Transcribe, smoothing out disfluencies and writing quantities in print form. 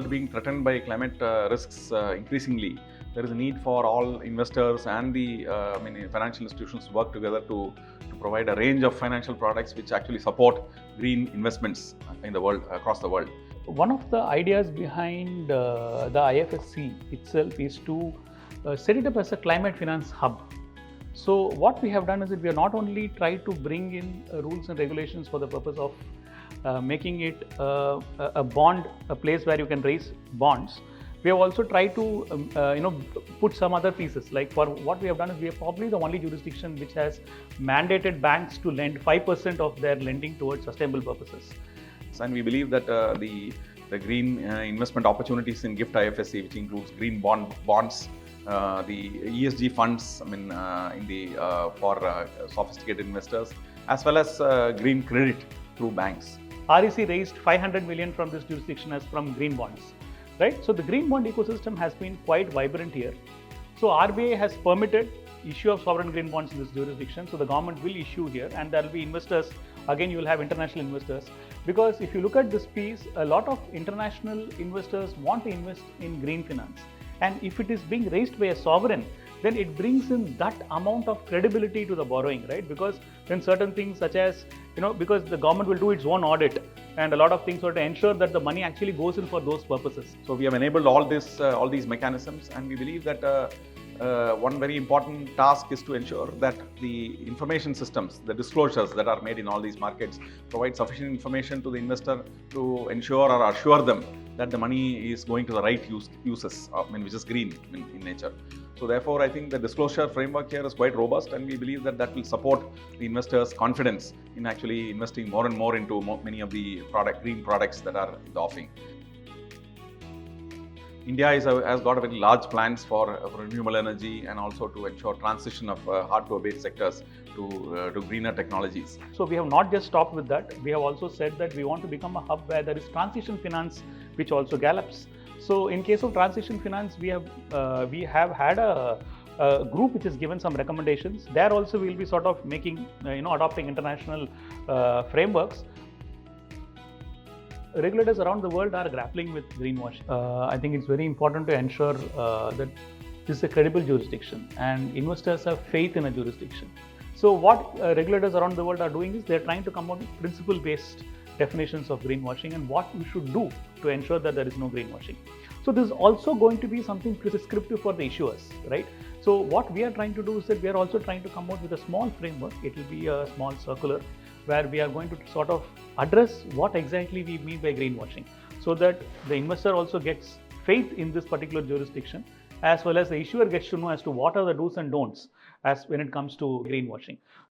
world being threatened by climate risks increasingly, there is a need for all investors and the financial institutions to work together to provide a range of financial products which actually support green investments in the world, across the world. One of the ideas behind the IFSC itself is to set it up as a climate finance hub. So what we have done is that we have not only tried to bring in rules and regulations for the purpose of making it a bond, a place where you can raise bonds. We have also tried to put some other pieces. Like for what we have done is we are probably the only jurisdiction which has mandated banks to lend 5% of their lending towards sustainable purposes. And we believe that the green investment opportunities in GIFT IFSC, which includes green bonds, the ESG funds, for sophisticated investors, as well as green credit through banks. REC raised 500 million from this jurisdiction as from green bonds, right? So the green bond ecosystem has been quite vibrant here. So RBI has permitted issue of sovereign green bonds in this jurisdiction. So the government will issue here, and there will be investors. Again, you will have international investors, because if you look at this piece, a lot of international investors want to invest in green finance. And if it is being raised by a sovereign, then it brings in that amount of credibility to the borrowing, right? Because then certain things such as, because the government will do its own audit, and a lot of things are to ensure that the money actually goes in for those purposes. So we have enabled all these mechanisms, and we believe that one very important task is to ensure that the information systems, the disclosures that are made in all these markets, provide sufficient information to the investor to ensure or assure them that the money is going to the right uses, which is green in nature. So therefore, I think the disclosure framework here is quite robust, and we believe that will support the investors' confidence in actually investing more and more into many of the green products that are in the offing. India has got a very large plans for renewable energy, and also to ensure transition of hard-to-abate sectors to greener technologies. So we have not just stopped with that. We have also said that we want to become a hub where there is transition finance, which also gallops. So in case of transition finance, we have had a group which has given some recommendations. There also we will be sort of making, adopting international frameworks. Regulators around the world are grappling with greenwashing. I think it's very important to ensure that this is a credible jurisdiction and investors have faith in a jurisdiction. So what regulators around the world are doing is they're trying to come up with principle-based definitions of greenwashing and what you should do to ensure that there is no greenwashing. So this is also going to be something prescriptive for the issuers, right? So what we are trying to do is that we are also trying to come out with a small framework. It will be a small circular where we are going to sort of address what exactly we mean by greenwashing, so that the investor also gets faith in this particular jurisdiction, as well as the issuer gets to know as to what are the do's and don'ts as when it comes to greenwashing.